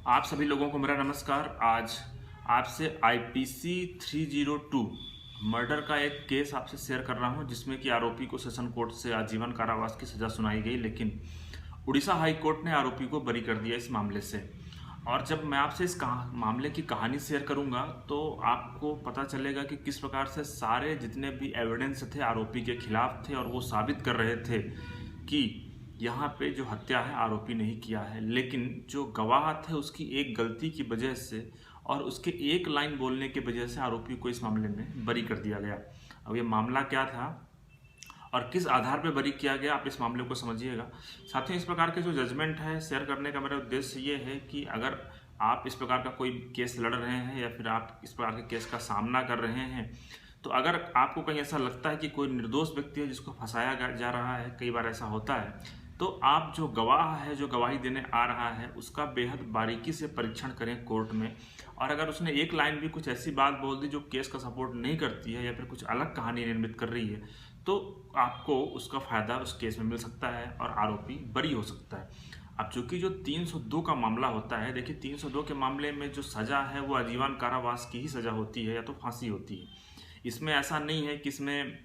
आप सभी लोगों को मेरा नमस्कार। आज आपसे आईपीसी 302 मर्डर का एक केस आपसे शेयर कर रहा हूं, जिसमें कि आरोपी को सेशन कोर्ट से आजीवन कारावास की सज़ा सुनाई गई, लेकिन उड़ीसा हाई कोर्ट ने आरोपी को बरी कर दिया इस मामले से। और जब मैं आपसे इस मामले की कहानी शेयर करूंगा तो आपको पता चलेगा कि किस प्रकार से सारे जितने भी एविडेंस थे आरोपी के खिलाफ थे और वो साबित कर रहे थे कि यहाँ पे जो हत्या है आरोपी ने ही किया है, लेकिन जो गवाह थे उसकी एक गलती की वजह से और उसके एक लाइन बोलने की वजह से आरोपी को इस मामले में बरी कर दिया गया। अब ये मामला क्या था और किस आधार पर बरी किया गया, आप इस मामले को समझिएगा। साथियों, इस प्रकार के जो जजमेंट है शेयर करने का मेरा उद्देश्य ये है कि अगर आप इस प्रकार का कोई केस लड़ रहे हैं या फिर आप इस प्रकार के केस का सामना कर रहे हैं, तो अगर आपको कहीं ऐसा लगता है कि कोई निर्दोष व्यक्ति है जिसको फंसाया जा रहा है, कई बार ऐसा होता है, तो आप जो गवाह है, जो गवाही देने आ रहा है, उसका बेहद बारीकी से परीक्षण करें कोर्ट में। और अगर उसने एक लाइन भी कुछ ऐसी बात बोल दी जो केस का सपोर्ट नहीं करती है या फिर कुछ अलग कहानी निर्मित कर रही है, तो आपको उसका फ़ायदा उस केस में मिल सकता है और आरोपी बरी हो सकता है। अब चूंकि जो 302 का मामला होता है, देखिए 302 के मामले में जो सज़ा है वो आजीवन कारावास की ही सज़ा होती है या तो फांसी होती है। इसमें ऐसा नहीं है कि इसमें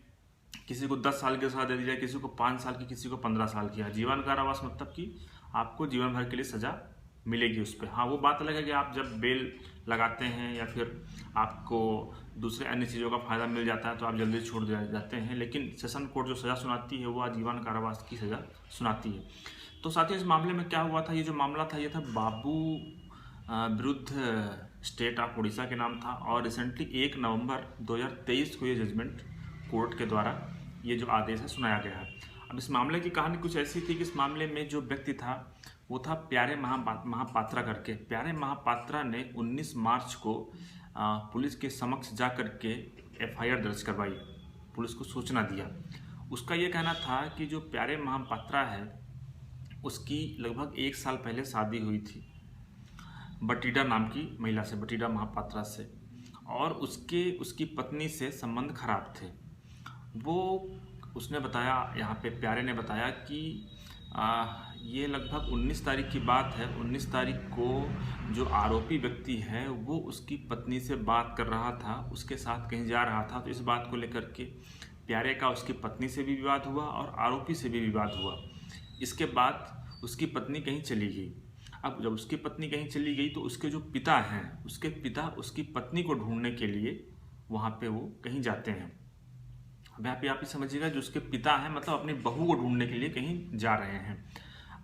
किसी को 10 साल की सज़ा दे दी जाए, किसी को 5 साल की, किसी को 15 साल की। आजीवन कारावास मतलब कि आपको जीवन भर के लिए सज़ा मिलेगी उस पर। हाँ, वो बात अलग है कि आप जब बेल लगाते हैं या फिर आपको दूसरे अन्य चीज़ों का फ़ायदा मिल जाता है तो आप जल्दी छोड़ जाते हैं, लेकिन सेशन कोर्ट जो सज़ा सुनाती है वो आजीवन कारावास की सज़ा सुनाती है। तो साथियों, इस मामले में क्या हुआ था, ये जो मामला था ये था बाबू विरुद्ध स्टेट ऑफ उड़ीसा के नाम था और रिसेंटली 1 नवंबर 2023 को ये जजमेंट कोर्ट के द्वारा ये जो आदेश है सुनाया गया है। अब इस मामले की कहानी कुछ ऐसी थी कि इस मामले में जो व्यक्ति था वो था प्यारे महापात्रा करके। प्यारे महापात्रा ने 19 मार्च को पुलिस के समक्ष जा कर के FIR दर्ज करवाई, पुलिस को सूचना दिया। उसका ये कहना था कि जो प्यारे महापात्रा है उसकी लगभग 1 साल पहले शादी हुई थी बटीडा नाम की महिला से, बटीडा महापात्रा से, और उसकी पत्नी से संबंध खराब थे। वो उसने बताया, यहाँ पे प्यारे ने बताया कि ये लगभग 19 तारीख की बात है। 19 तारीख को जो आरोपी व्यक्ति है वो उसकी पत्नी से बात कर रहा था, उसके साथ कहीं जा रहा था। तो इस बात को लेकर के प्यारे का उसकी पत्नी से भी विवाद हुआ और आरोपी से भी विवाद हुआ। इसके बाद उसकी पत्नी कहीं चली गई। अब जब उसकी पत्नी कहीं चली गई तो उसके जो पिता हैं, उसके पिता उसकी पत्नी को ढूंढने के लिए वहाँ पे वो कहीं जाते हैं। अब यहाँ पे आप ही समझिएगा, जो उसके पिता हैं मतलब अपनी बहू को ढूंढने के लिए कहीं जा रहे हैं।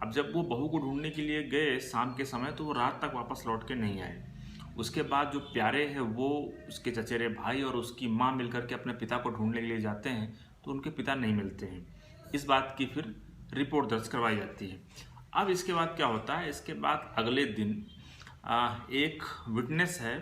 अब जब वो बहू को ढूंढने के लिए गए शाम के समय, तो वो रात तक वापस लौट के नहीं आए। उसके बाद जो प्यारे हैं वो उसके चचेरे भाई और उसकी माँ मिलकर के अपने पिता को ढूंढने के लिए जाते हैं, तो उनके पिता नहीं मिलते हैं। इस बात की फिर रिपोर्ट दर्ज करवाई जाती है। अब इसके बाद क्या होता है, इसके बाद अगले दिन एक विटनेस है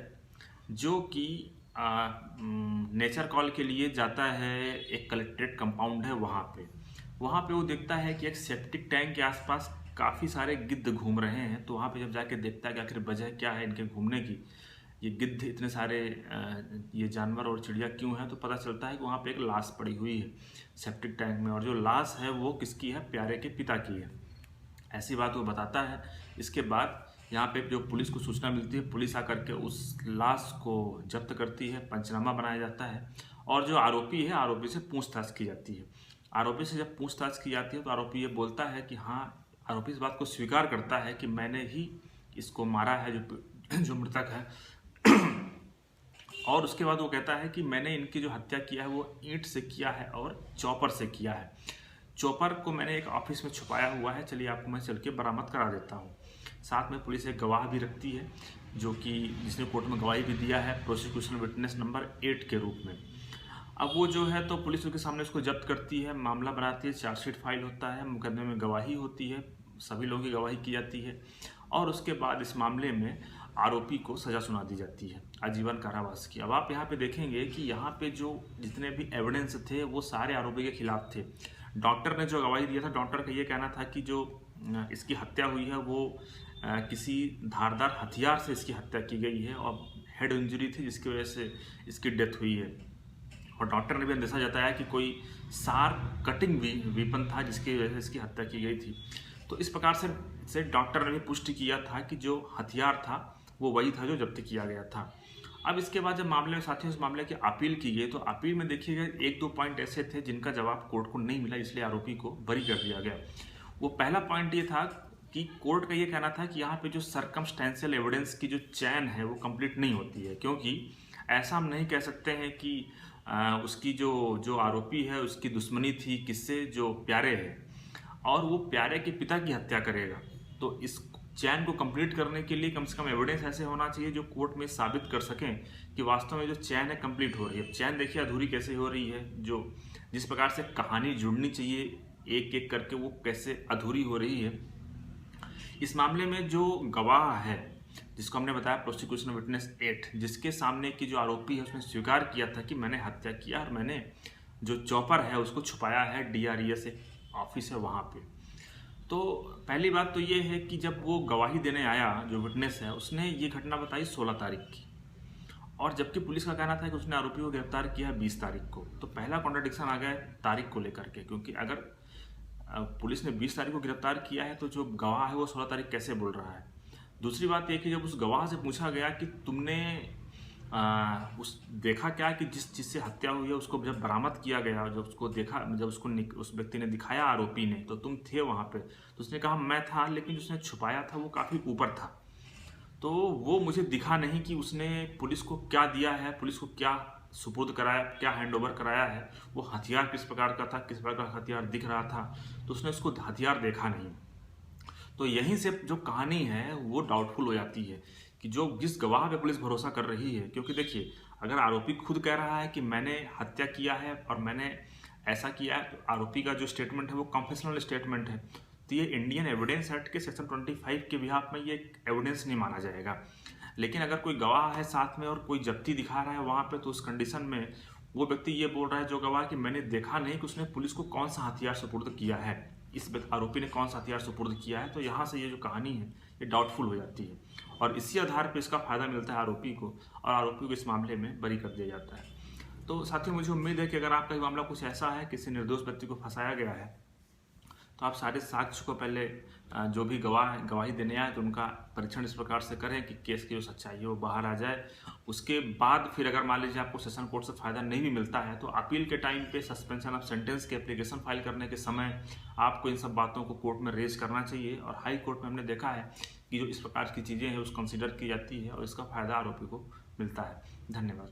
जो कि नेचर कॉल के लिए जाता है। एक कलेक्ट्रेट कंपाउंड है वहाँ पे वो देखता है कि एक सेप्टिक टैंक के आसपास काफ़ी सारे गिद्ध घूम रहे हैं। तो वहाँ पे जब जाके देखता है कि आखिर वजह क्या है इनके घूमने की, ये गिद्ध इतने सारे ये जानवर और चिड़िया क्यों हैं, तो पता चलता है कि वहाँ पे एक लाश पड़ी हुई है सेप्टिक टैंक में, और जो लाश है वो किसकी है, प्यारे के पिता की है। ऐसी बात वो बताता है। इसके बाद यहाँ पे जो पुलिस को सूचना मिलती है, पुलिस आकर के उस लाश को जब्त करती है, पंचनामा बनाया जाता है और जो आरोपी है आरोपी से पूछताछ की जाती है। आरोपी से जब पूछताछ की जाती है तो आरोपी ये बोलता है कि हाँ, आरोपी इस बात को स्वीकार करता है कि मैंने ही इसको मारा है, जो मृतक है। और उसके बाद वो कहता है कि मैंने इनकी जो हत्या किया है वो ईंट से किया है और चॉपर से किया है। चॉपर को मैंने एक ऑफिस में छुपाया हुआ है, चलिए आपको मैं चल के बरामद करा देता हूँ। साथ में पुलिस एक गवाह भी रखती है जो कि जिसने कोर्ट में गवाही भी दिया है, प्रोसिक्यूशन विटनेस नंबर 8 के रूप में। अब वो जो है तो पुलिस उसके सामने उसको जब्त करती है, मामला बनाती है, चार्जशीट फाइल होता है, मुकदमे में गवाही होती है, सभी लोगों की गवाही की जाती है और उसके बाद इस मामले में आरोपी को सज़ा सुना दी जाती है आजीवन कारावास की। अब आप यहाँ पे देखेंगे कि यहाँ पे जो जितने भी एविडेंस थे वो सारे आरोपी के खिलाफ थे। डॉक्टर ने जो गवाही दिया था, डॉक्टर का ये कहना था कि जो इसकी हत्या हुई है वो किसी धारदार हथियार से इसकी हत्या की गई है और हेड इंजरी थी जिसकी वजह से इसकी डेथ हुई है। और डॉक्टर ने भी अंदेशा जताया कि कोई शार्प कटिंग वेपन था जिसकी वजह से इसकी हत्या की गई थी। तो इस प्रकार से डॉक्टर ने भी पुष्टि किया था कि जो हथियार था वो वही था जो जब्त किया गया था। अब इसके बाद जब मामले में साथियों इस मामले की अपील की गई, तो अपील में देखिएगा 1-2 पॉइंट ऐसे थे जिनका जवाब कोर्ट को नहीं मिला, इसलिए आरोपी को बरी कर दिया गया। वो पहला पॉइंट ये था कि कोर्ट का ये कहना था कि यहाँ पे जो सर्कमस्टेंशियल एविडेंस की जो चैन है वो कंप्लीट नहीं होती है, क्योंकि ऐसा हम नहीं कह सकते हैं कि उसकी जो आरोपी है उसकी दुश्मनी थी किससे, जो प्यारे है, और वो प्यारे के पिता की हत्या करेगा। तो इस चैन को कंप्लीट करने के लिए कम से कम एविडेंस ऐसे होना चाहिए जो कोर्ट में साबित कर सकें कि वास्तव में जो चैन है कंप्लीट हो रही है। चैन देखिए अधूरी कैसे हो रही है, जो जिस प्रकार से कहानी जुड़नी चाहिए एक एक करके वो कैसे अधूरी हो रही है। इस मामले में जो गवाह है जिसको हमने बताया प्रोसिक्यूशन विटनेस 8, जिसके सामने की जो आरोपी है उसने स्वीकार किया था कि मैंने हत्या किया और मैंने जो चॉपर है उसको छुपाया है DRES ऑफिस है वहाँ पे। तो पहली बात तो ये है कि जब वो गवाही देने आया जो विटनेस है उसने ये घटना बताई 16 तारीख की, और जबकि पुलिस का कहना था कि उसने आरोपी को गिरफ्तार किया है 20 तारीख को। तो पहला कॉन्ट्रडिक्शन आ गया तारीख को लेकर के, क्योंकि अगर पुलिस ने 20 तारीख को गिरफ्तार किया है तो जो गवाह है वो 16 तारीख कैसे बोल रहा है। दूसरी बात यह कि जब उस गवाह से पूछा गया कि तुमने उस देखा क्या कि जिस चीज़ से हत्या हुई है उसको जब बरामद किया गया, जब उसको देखा, जब उसको उस व्यक्ति ने दिखाया आरोपी ने, तो तुम थे वहाँ पे, तो उसने कहा मैं था, लेकिन उसने छुपाया था वो काफ़ी ऊपर था, तो वो मुझे दिखा नहीं कि उसने पुलिस को क्या दिया है, पुलिस को क्या सुपुर्द कराया, क्या हैंडओवर कराया है, वो हथियार किस प्रकार का था, किस प्रकार का हथियार दिख रहा था, तो उसने उसको हथियार देखा नहीं। तो यहीं से जो कहानी है वो डाउटफुल हो जाती है कि जो जिस गवाह पे पुलिस भरोसा कर रही है, क्योंकि देखिए अगर आरोपी खुद कह रहा है कि मैंने हत्या किया है और मैंने ऐसा किया है, तो आरोपी का जो स्टेटमेंट है वो कन्फेशनल स्टेटमेंट है, तो ये इंडियन एविडेंस एक्ट के सेक्शन 25 के बिहाफ में ये एविडेंस नहीं माना जाएगा। लेकिन अगर कोई गवाह है साथ में और कोई जब्ती दिखा रहा है वहाँ पे, तो उस कंडीशन में वो व्यक्ति ये बोल रहा है जो गवाह कि मैंने देखा नहीं कि उसने पुलिस को कौन सा हथियार सुपुर्द किया है, इस आरोपी ने कौन सा हथियार सुपुर्द किया है। तो यहाँ से ये जो कहानी है ये डाउटफुल हो जाती है, और इसी आधार पर इसका फायदा मिलता है आरोपी को, और आरोपी को इस मामले में बरी कर दिया जाता है। तो साथियों मुझे उम्मीद है कि अगर आपका मामला कुछ ऐसा है, किसी निर्दोष व्यक्ति को फंसाया गया है, तो आप सारे साक्ष्य को पहले जो भी गवाही देने आए तो उनका परीक्षण इस प्रकार से करें कि केस की जो सच्चाई है वो बाहर आ जाए। उसके बाद फिर अगर मान लीजिए आपको सेशन कोर्ट से फ़ायदा नहीं भी मिलता है, तो अपील के टाइम पे सस्पेंशन ऑफ सेंटेंस के एप्लीकेशन फाइल करने के समय आपको इन सब बातों को कोर्ट में रेज करना चाहिए। और हाई कोर्ट में हमने देखा है कि जो इस प्रकार की चीज़ें हैं उस कंसिडर की जाती है और इसका फ़ायदा आरोपी को मिलता है। धन्यवाद।